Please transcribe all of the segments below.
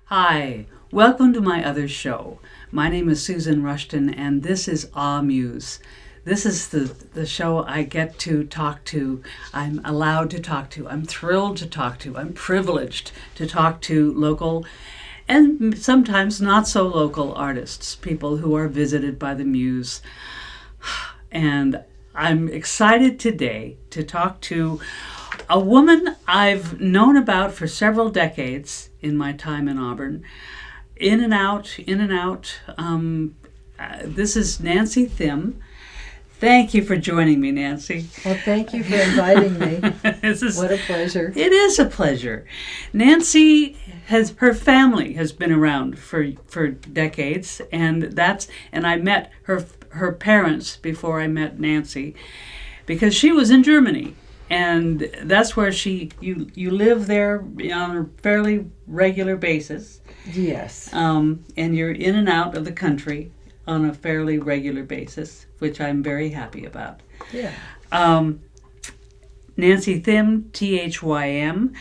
Hi, welcome to my other show. My name is Susan Rushton, and this is Muse. This is the show I get to talk to, I'm allowed to talk to, I'm thrilled to talk to, I'm privileged to talk to local and sometimes not so local artists, people who are visited by the Muse. And I'm excited today to talk to a woman I've known about for several decades in my time in Auburn. In and out. This is Nancy Thym. Thank you for joining me, Nancy. Well, thank you for inviting me. What a pleasure. It is a pleasure. Nancy her family has been around for decades, and I met her parents before I met Nancy, because she was in Germany, and that's where you live there on a fairly regular basis. Yes. And you're in and out of the country on a fairly regular basis, which I'm very happy about. Yeah. Nancy Thym, Thym.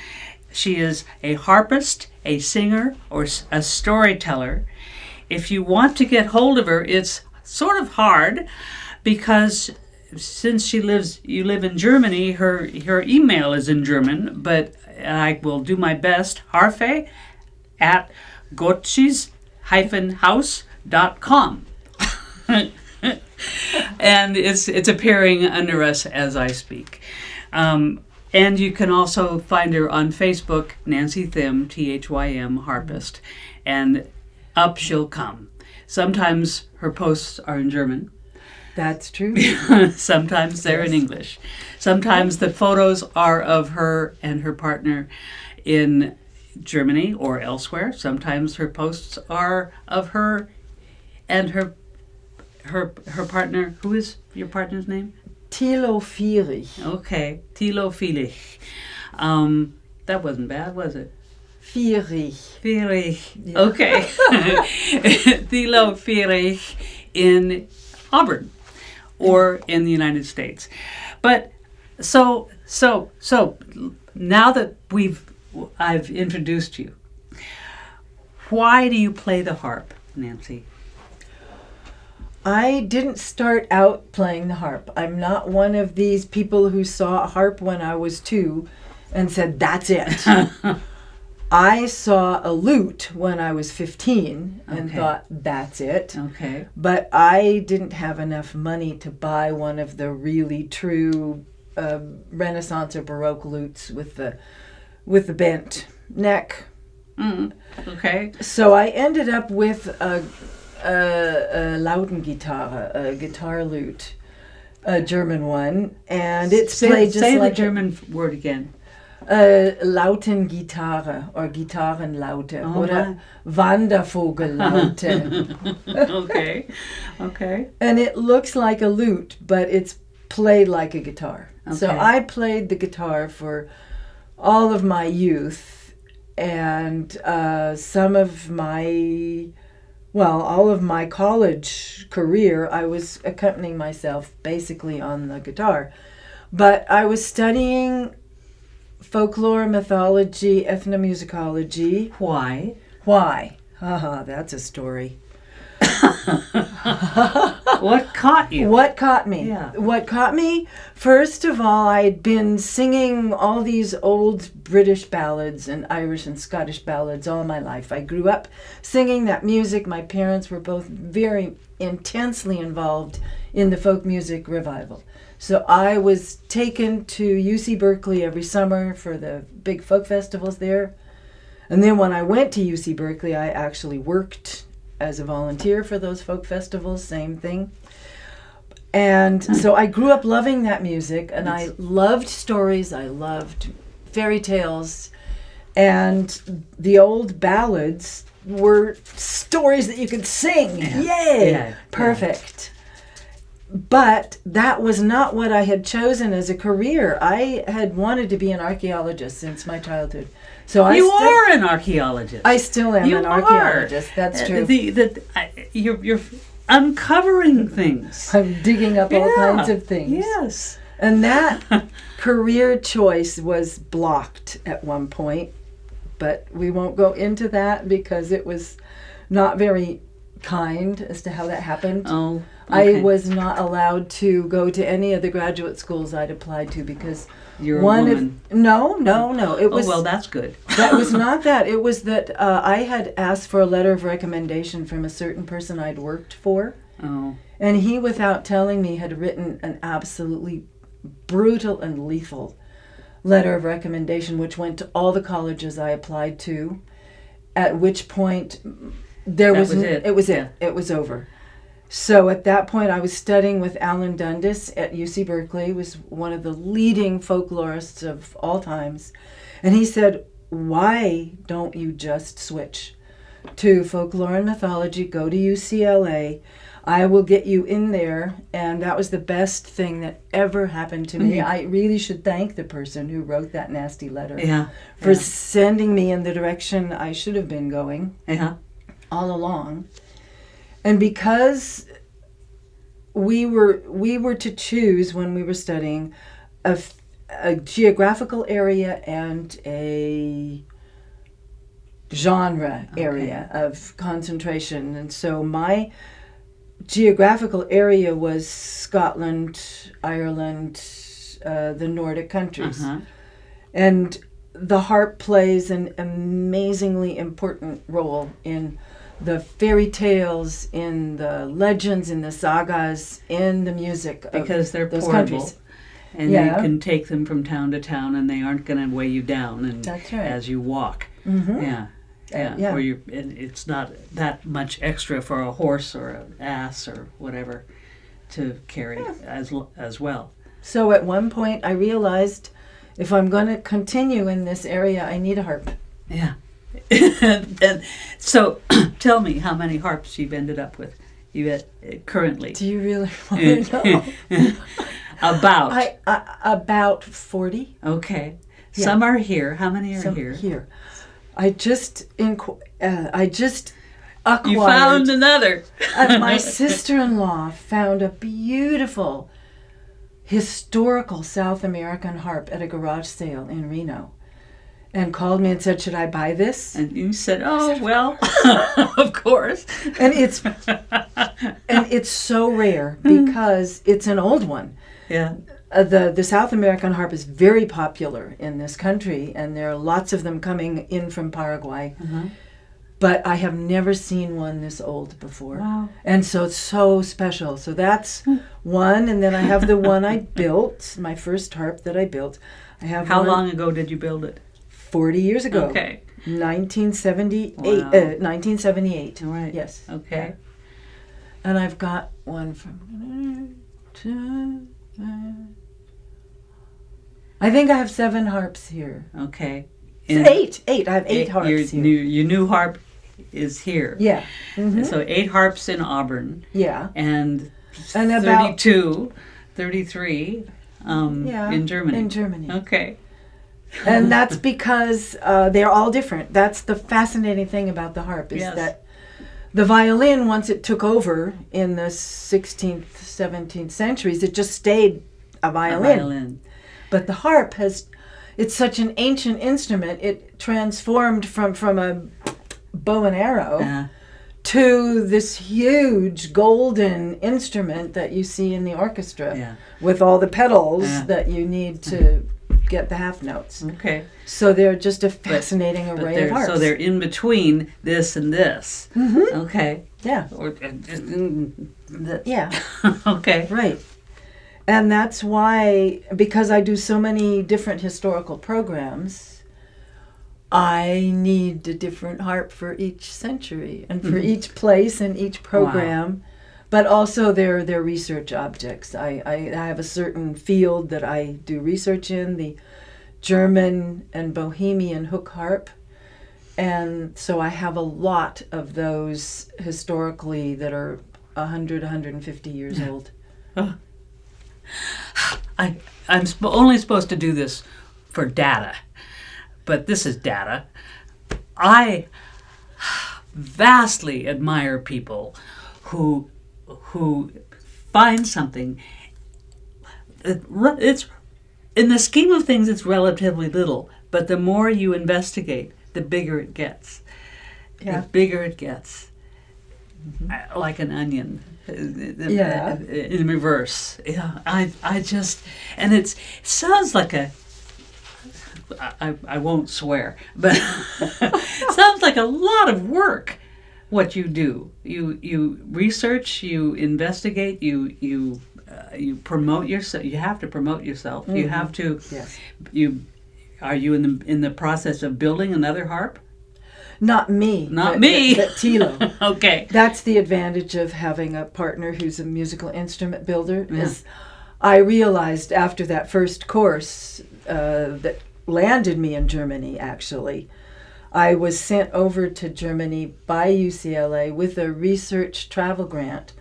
She is a harpist, a singer, or a storyteller. If you want to get hold of her, it's sort of hard, because since you live in Germany, her email is in German, but I will do my best. harfe@gotschis-haus.com. And it's appearing under us as I speak. And you can also find her on Facebook, Nancy Thym, Thym, harpist, and up she'll come. Sometimes her posts are in German. That's true. Sometimes they're in English. Sometimes the photos are of her and her partner in Germany or elsewhere. Sometimes her posts are of her and her partner. Who is your partner's name? Thilo Fierich. Okay, Thilo Fierich. That wasn't bad, was it? Fierich. Yeah. Okay. Thilo Fierich in Auburn, or in the United States. But so now that I've introduced you, why do you play the harp, Nancy? I didn't start out playing the harp. I'm not one of these people who saw a harp when I was 2 and said, that's it. I saw a lute when I was 15 and thought, that's it. Okay. But I didn't have enough money to buy one of the really true Renaissance or Baroque lutes with the bent neck. Okay. So I ended up with a Lautengitarre, a guitar lute, a German one, and it's played just say like the German word again. Lautengitarre or Gitarrenlaute oder Wandervogellaute. Okay. And it looks like a lute, but it's played like a guitar. Okay. So I played the guitar for all of my youth, and all of my college career, I was accompanying myself basically on the guitar. But I was studying folklore, mythology, ethnomusicology. Why? Haha, that's a story. What caught you? What caught me? Yeah. What caught me? First of all, I'd been singing all these old British ballads and Irish and Scottish ballads all my life. I grew up singing that music. My parents were both very intensely involved in the folk music revival. So I was taken to UC Berkeley every summer for the big folk festivals there. And then when I went to UC Berkeley, I actually worked as a volunteer for those folk festivals, same thing. And so I grew up loving that music, and I loved stories, I loved fairy tales, and the old ballads were stories that you could sing. Yeah. Yay! Yeah. Perfect. But that was not what I had chosen as a career. I had wanted to be an archaeologist since my childhood. So You are an archaeologist. I still am You an are. archaeologist. That's true. You're uncovering things. I'm digging up all Yeah. kinds of things. Yes. And that career choice was blocked at one point, but we won't go into that because it was not very kind as to how that happened. Oh, okay. I was not allowed to go to any of the graduate schools I'd applied to because You're a one woman. no. It was Oh, well, that's good. that was not that. It was that I had asked for a letter of recommendation from a certain person I'd worked for, Oh, and he, without telling me, had written an absolutely brutal and lethal letter of recommendation, which went to all the colleges I applied to. At which point, it was over. So at that point, I was studying with Alan Dundas at UC Berkeley, was one of the leading folklorists of all times. And he said, why don't you just switch to folklore and mythology, go to UCLA, I will get you in there. And that was the best thing that ever happened to me. Mhm. I really should thank the person who wrote that nasty letter yeah. for yeah. sending me in the direction I should have been going Yeah. all along. And because we were to choose when we were studying a geographical area and a genre area of concentration. And so my geographical area was Scotland, Ireland, the Nordic countries. Uh-huh. And the harp plays an amazingly important role in the fairy tales, in the legends, in the sagas, in the music Because they're of those portable. countries. And Yeah. you can take them from town to town, and they aren't going to weigh you down and That's right. as you walk. Mm-hmm. Yeah. Yeah. yeah. Or it's not that much extra for a horse or an ass or whatever to carry as well. So at one point I realized if I'm going to continue in this area, I need a harp. Yeah. And so tell me how many harps you've ended up with currently. Do you really want to know? About. About 40. Okay. Yeah. Some are here. How many are Some here? I just acquired. You found another. My sister-in-law found a beautiful historical South American harp at a garage sale in Reno, and called me and said, "Should I buy this?" And you said, "Oh, well, of course." And it's so rare because it's an old one. Yeah. The South American harp is very popular in this country, and there are lots of them coming in from Paraguay. Uh-huh. But I have never seen one this old before. Wow. And so it's so special. So that's one, and then I have the one I built, my first harp that I built. I have How one long ago did you build it? 40 years ago. Okay. 1978. Wow. 1978. All right. Yes. Okay. And I've got one from... I think I have 7 harps here. Okay. 8. I have 8 harps here. Your new harp is here. Yeah. Mm-hmm. So 8 harps in Auburn Yeah. and about 33 yeah, in Germany. In Germany. Okay. And that's because they're all different. That's the fascinating thing about the harp is Yes. that the violin, once it took over in the 16th, 17th centuries, it just stayed a violin. But the harp it's such an ancient instrument, it transformed from a bow and arrow to this huge golden instrument that you see in the orchestra with all the pedals that you need to get the half notes. Okay. So they're just a fascinating array of harps. So they're in between this and this. Mm-hmm. Okay. Yeah. Yeah. Okay. Right. And that's why, because I do so many different historical programs, I need a different harp for each century and for each place and each program. Wow. But also they're research objects. I have a certain field that I do research in, the German and Bohemian hook harp. And so I have a lot of those historically that are 100, 150 years old. I'm only supposed to do this for data, but this is data. I vastly admire people who find something. It's in the scheme of things, it's relatively little, but the more you investigate, the bigger it gets. Yeah. The bigger it gets, like an onion. Yeah. In reverse. Yeah. I just, and it sounds like I won't swear, but it sounds like a lot of work. What you do, you research, you investigate, you promote yourself. You have to promote yourself. You have to. Yes. Are you in the process of building another harp? Not me. Not me. But Tilo. Okay. That's the advantage of having a partner who's a musical instrument builder. Yeah. Is I realized after that first course that landed me in Germany, actually, I was sent over to Germany by UCLA with a research travel grant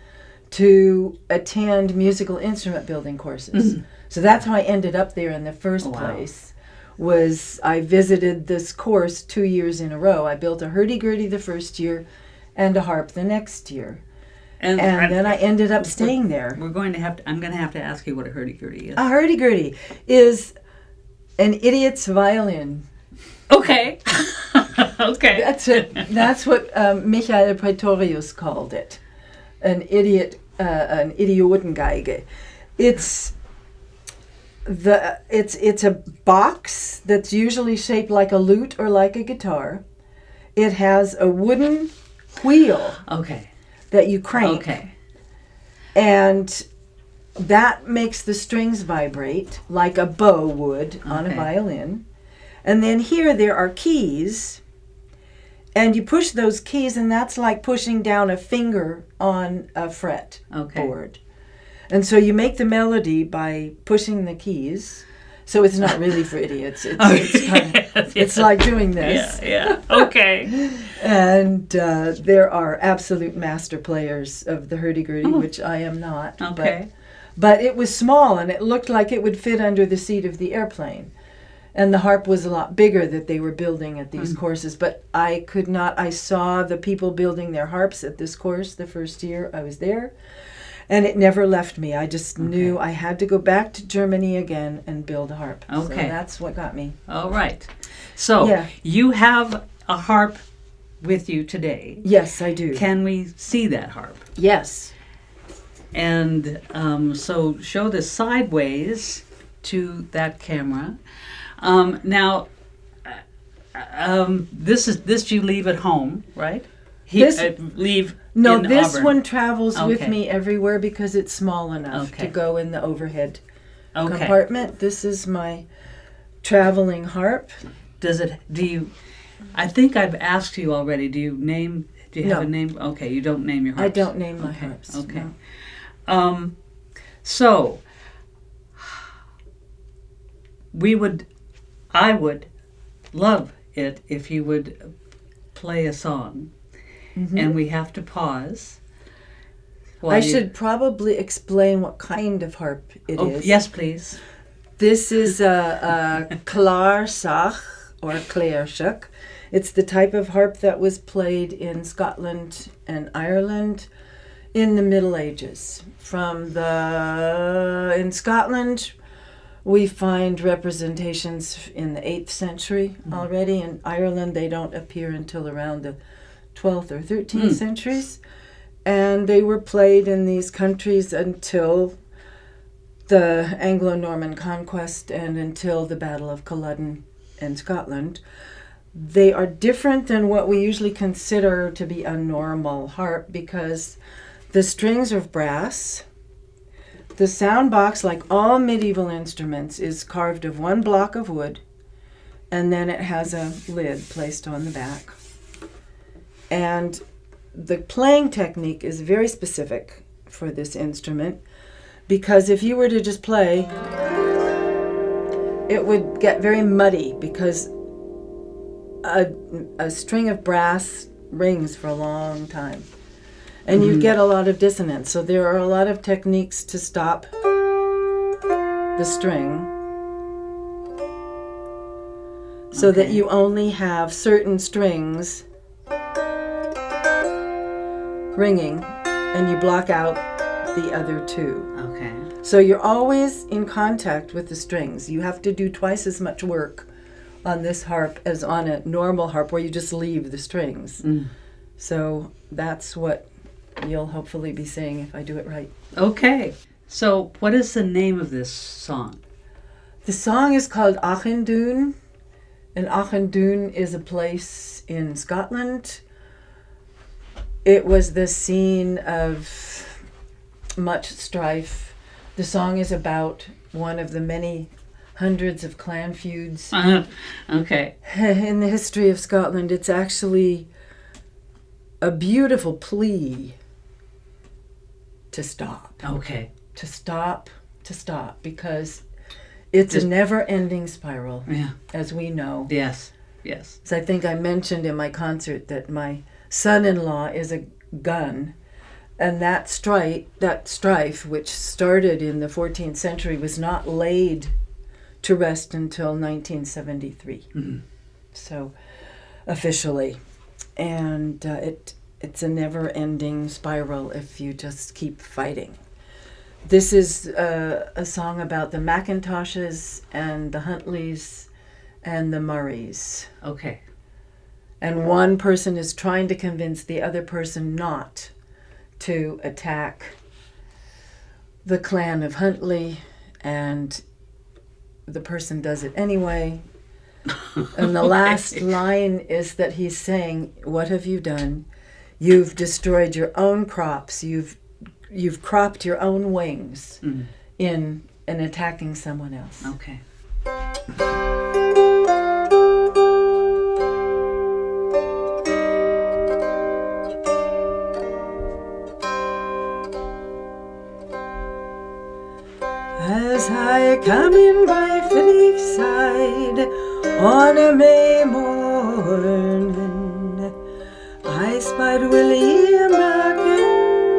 to attend musical instrument building courses. So that's how I ended up there in the first place. Was I visited this course 2 years in a row. I built a hurdy-gurdy the first year and a harp the next year. And then I ended up staying there. I'm going to have to ask you what a hurdy-gurdy is. A hurdy-gurdy is an idiot's violin. Okay. Okay. That's it. That's what Michael Praetorius called it. An Idiotengeige. It's a box that's usually shaped like a lute or like a guitar. It has a wooden wheel that you crank. Okay. And that makes the strings vibrate like a bow would on a violin. And then here there are keys, and you push those keys, and that's like pushing down a finger on a fret board. And so you make the melody by pushing the keys. So it's not really for idiots. It's like doing this. Yeah. Okay. And there are absolute master players of the hurdy-gurdy, which I am not. Okay. But it was small, and it looked like it would fit under the seat of the airplane. And the harp was a lot bigger that they were building at these courses. But I could not. I saw the people building their harps at this course the first year I was there. And it never left me. I just knew I had to go back to Germany again and build a harp. Okay. So that's what got me. All right. So you have a harp with you today. Yes, I do. Can we see that harp? Yes. And so show this sideways to that camera. Now, this you leave at home, right? Leave. No, in this Auburn. one travels with me everywhere because it's small enough to go in the overhead compartment. This is my traveling harp. I think I've asked you already. Do you have a name? Okay, you don't name your harps. I don't name my harps. Okay. No. So I would love it if you would play a song. And we have to pause. I should probably explain what kind of harp it is. Yes, please. This is a Klaarsach or Clairshach. It's the type of harp that was played in Scotland and Ireland in the Middle Ages. In Scotland, we find representations in the 8th century already. In Ireland, they don't appear until around the 12th or 13th centuries. And they were played in these countries until the Anglo-Norman conquest and until the Battle of Culloden in Scotland. They are different than what we usually consider to be a normal harp because the strings are brass. The sound box, like all medieval instruments, is carved of one block of wood, and then it has a lid placed on the back. And the playing technique is very specific for this instrument because if you were to just play, it would get very muddy because a string of brass rings for a long time. And you get a lot of dissonance. So there are a lot of techniques to stop the string so that you only have certain strings ringing and you block out the other two. Okay. So you're always in contact with the strings. You have to do twice as much work on this harp as on a normal harp where you just leave the strings. So that's what you'll hopefully be saying if I do it right. Okay. So what is the name of this song? The song is called Auchindoun, and Auchindoun is a place in Scotland. It was the scene of much strife. The song is about one of the many hundreds of clan feuds Okay. in the history of Scotland. It's actually a beautiful plea to stop. Okay. To stop, because it's a never-ending spiral, Yeah. as we know. Yes. Yes. So I think I mentioned in my concert that my son-in-law is a gun, and that strife, which started in the 14th century, was not laid to rest until 1973. So, officially. And it's a never-ending spiral if you just keep fighting. This is a song about the Macintoshes and the Huntleys and the Murrays. Okay. And one person is trying to convince the other person not to attack the clan of Huntley, and the person does it anyway. And the last line is that he's saying, "What have you done? You've destroyed your own crops. You've cropped your own wings in attacking someone else." Okay. As I come in by Phillickside on a May morning, I spied William Mackintosh,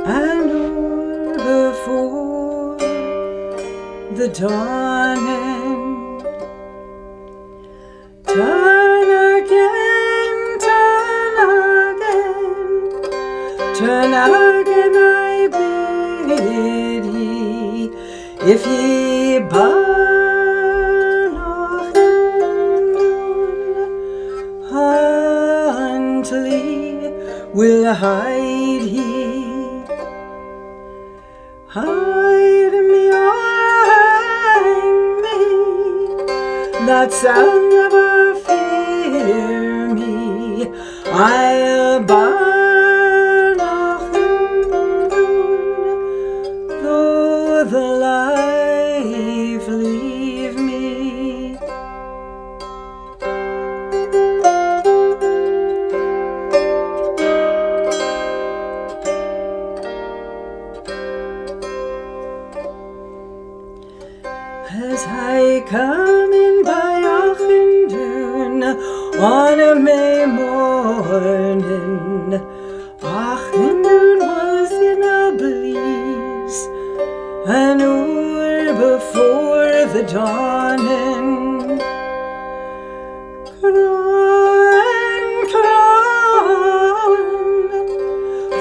and o'er before the dawning, turn again, turn again, I bid ye, if ye burn Huntley will hide ye. Hide me or hang me, that shall never fear me. I'll burn though the life leave me. As I come in by Auchindoun on a May morning, Auchindoun was in a blaze, an hour before the dawning. Crowing, crowing,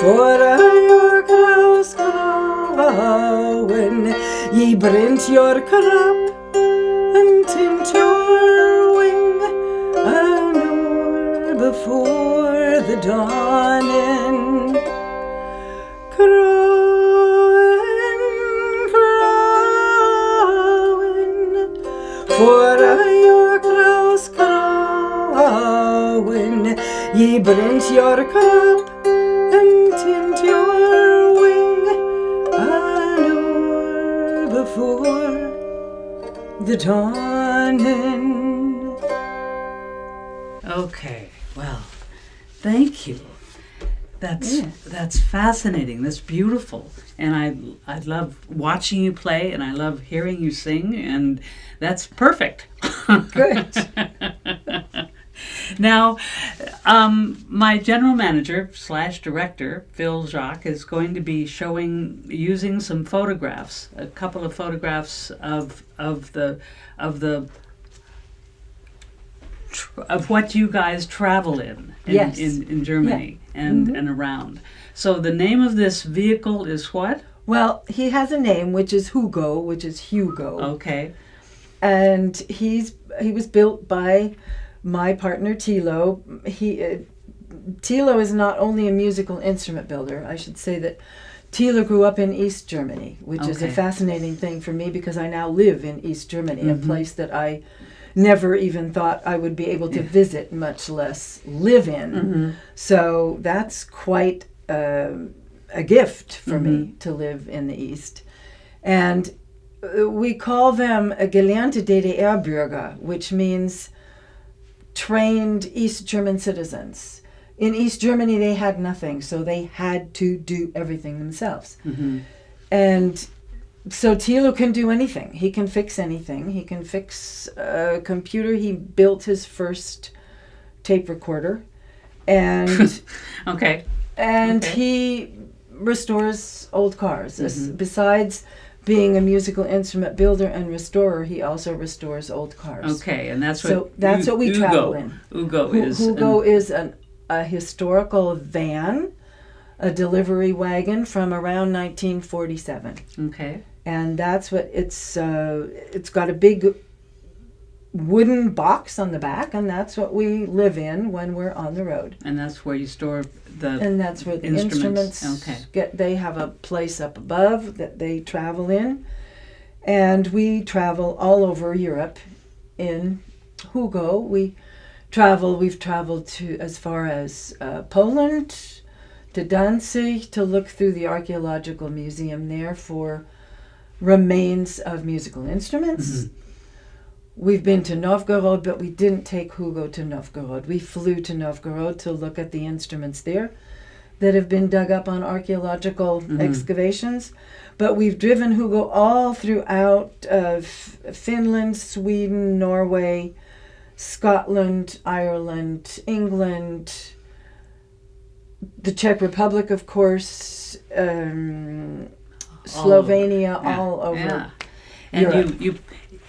for a York house crowing, ye brint your crop and tint your wing, an hour before the dawning. Crowing, crowing, for a York house crowing, ye brint your crop and tint your wing, an hour before the dawning. Okay. Well, thank you. That's fascinating. That's beautiful. And I love watching you play, and I love hearing you sing, and that's perfect. Good. Now, my general manager / director, Phil Jacques, is going to be using some photographs, a couple of photographs of what you guys travel in Yes. in Germany and around. So the name of this vehicle is what? Well, he has a name, which is Hugo, which is Hugo. Okay. And he was built by my partner Thilo. Thilo is not only a musical instrument builder. I should say that Thilo grew up in East Germany, which is a Okay. fascinating thing for me because I now live in East Germany, a place that I never even thought I would be able to visit, much less live in. So that's quite a gift for me to live in the East. And we call them a gelernte DDR-Bürger, which means trained East German citizens. In East Germany, they had nothing, so they had to do everything themselves. And so Thilo can do anything. He can fix anything. He can fix a computer. He built his first tape recorder. And Okay. and Okay. he restores old cars. Besides being a musical instrument builder and restorer, he also restores old cars. Okay, and that's So what that's what we Ugo, travel in. Ugo is. Hugo is a historical van, a delivery wagon from around 1947. Okay. And that's what it's got a big wooden box on the back, and that's what we live in when we're on the road. And that's where you store the And that's where the instruments. instruments Okay. they have a place up above that they travel in. And we travel all over Europe in Hugo. We've traveled to as far as Poland, to Danzig, to look through the archaeological museum there for remains of musical instruments. We've been to Novgorod, but we didn't take Hugo to Novgorod. We flew to Novgorod to look at the instruments there that have been dug up on archaeological excavations. But we've driven Hugo all throughout Finland, Sweden, Norway, Scotland, Ireland, England, the Czech Republic, of course, Slovenia, all over. Yeah. And Europe. you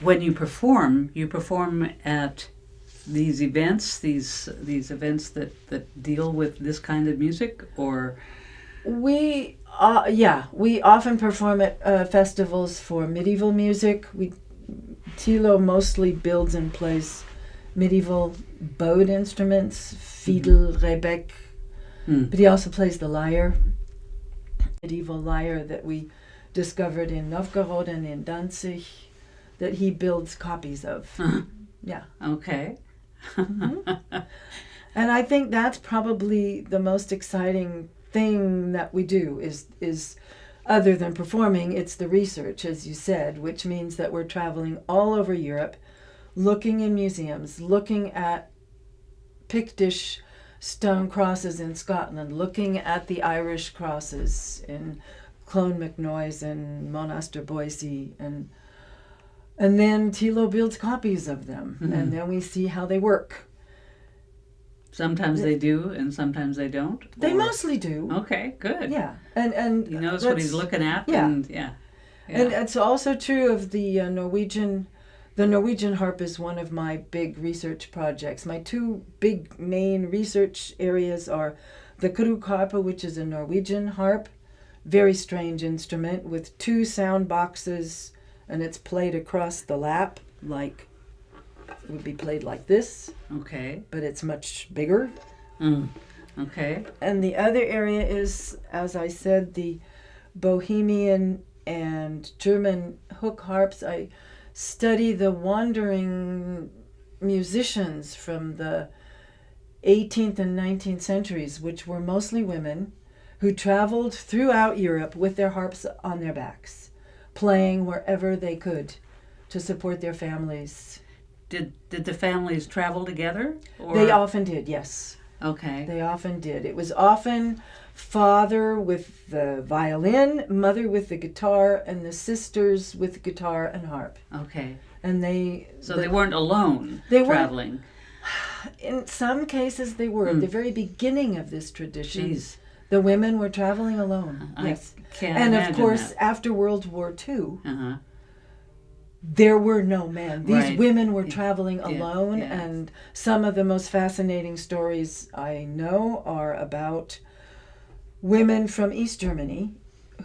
when you perform at these events, these events that deal with this kind of music, or We often perform at festivals for medieval music. Thilo mostly builds and plays medieval bowed instruments, fiddle, rebec, but he also plays the lyre, medieval lyre that we discovered in Novgorod and in Danzig, that he builds copies of. Yeah. okay. And I think that's probably the most exciting thing that we do is other than performing, it's the research, as you said, which means that we're traveling all over Europe, looking in museums, looking at Pictish stone crosses in Scotland, looking at the Irish crosses in Clonmacnoise and Monaster Boise, and then Thilo builds copies of them, and then we see how they work. Sometimes they do, and sometimes they don't. They or- mostly do. Okay, good. Yeah, and He knows what he's that's- looking at. yeah. And yeah. And it's also true of the Norwegian. The Norwegian harp is one of my big research projects. My two big main research areas are the krukharpe, which is a Norwegian harp, very strange instrument with two sound boxes, and it's played across the lap, like it would be played like this, Okay. but it's much bigger. Okay. And the other area is, as I said, the Bohemian and German hook harps. I study the wandering musicians from the 18th and 19th centuries, which were mostly women, who traveled throughout Europe with their harps on their backs, playing wherever they could to support their families. Did the families travel together? Or? They often did, yes. Okay. They often did. It was often father with the violin, mother with the guitar, and the sisters with guitar and harp. Okay. And they weren't alone they weren't- traveling. in some cases they were. At the very beginning of this tradition, Jeez. the women were traveling alone. I Yes. can't And imagine of course, that. after World War II, Uh-huh. there were no men. These Right. women were traveling Yeah, alone, yeah. and some of the most fascinating stories I know are about women from East Germany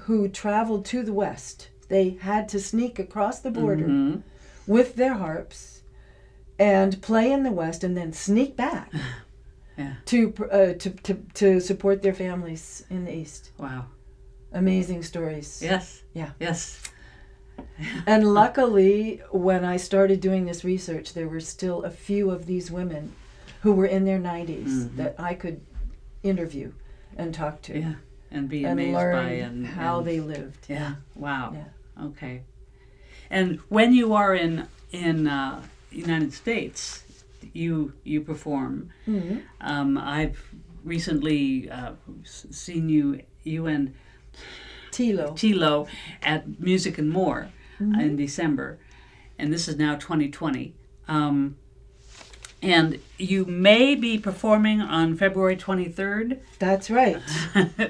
who traveled to the West. They had to sneak across the border Mhm. with their harps and play in the West, and then sneak back Yeah. to support their families in the East. Wow. Amazing stories. Yes. Yeah. Yes. And luckily, when I started doing this research, there were still a few of these women who were in their 90s that I could interview and talk to Yeah. And be and amazed learn by and how and- they lived. Yeah. Wow. Yeah. Okay. And when you are in United States, you perform. Mhm. I've recently seen you and Tilo. at Music and More in December, and this is now 2020. And you may be performing on February 23rd. That's right.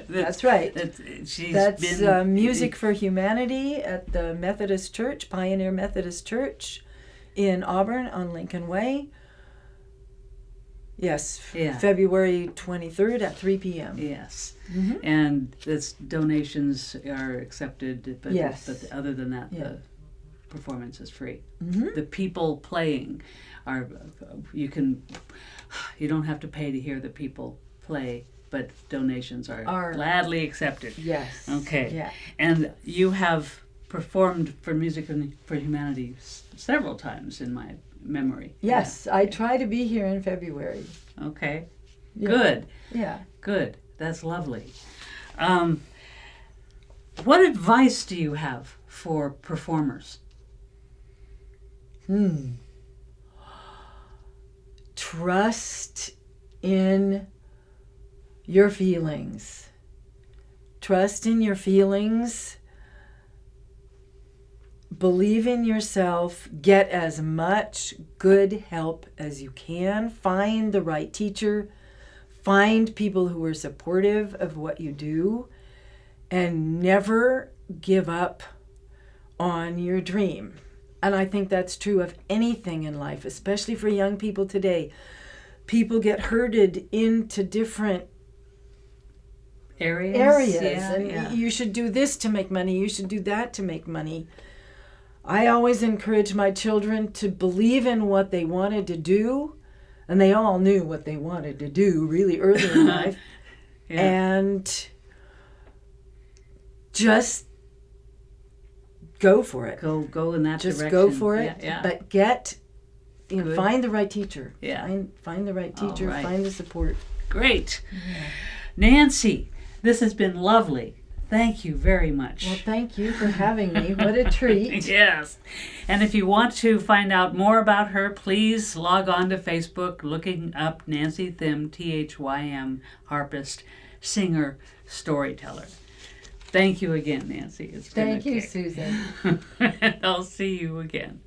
That's right. That's Music for Humanity at the Methodist Church, Pioneer Methodist Church in Auburn on Lincoln Way. Yes, Yeah. February 23rd at 3 p.m. Yes. Mhm. And donations are accepted, but, Yes. but other than that, Yeah. the performance is free. Mhm. The people playing are, you don't have to pay to hear the people play, but donations are gladly accepted. Yes. Okay. Yeah. And you have performed for Music for Humanity several times in my memory. Yes, I try to be here in February. Yeah. Okay. Yeah. Good. Yeah. Good. That's lovely. What advice do you have for performers? Trust in your feelings. Trust in your feelings. Believe in yourself. Get as much good help as you can. Find the right teacher. Find people who are supportive of what you do. And never give up on your dream. And I think that's true of anything in life, especially for young people today. People get herded into different areas and you should do this to make money, you should do that to make money. I always encourage my children to believe in what they wanted to do, and they all knew what they wanted to do really early in life. Yeah. And just go for it. Go in that Just direction. go for it. Yeah. But find the right teacher. Yeah. Find the right teacher. All right. Find the support. Great. Nancy, this has been lovely. Thank you very much. Well, thank you for having me. What a treat. Yes. And if you want to find out more about her, please log on to Facebook, looking up Nancy Thym, Thym, harpist, singer, storyteller. Thank you again, Nancy. It's been Thank you, kick. Susan. And I'll see you again.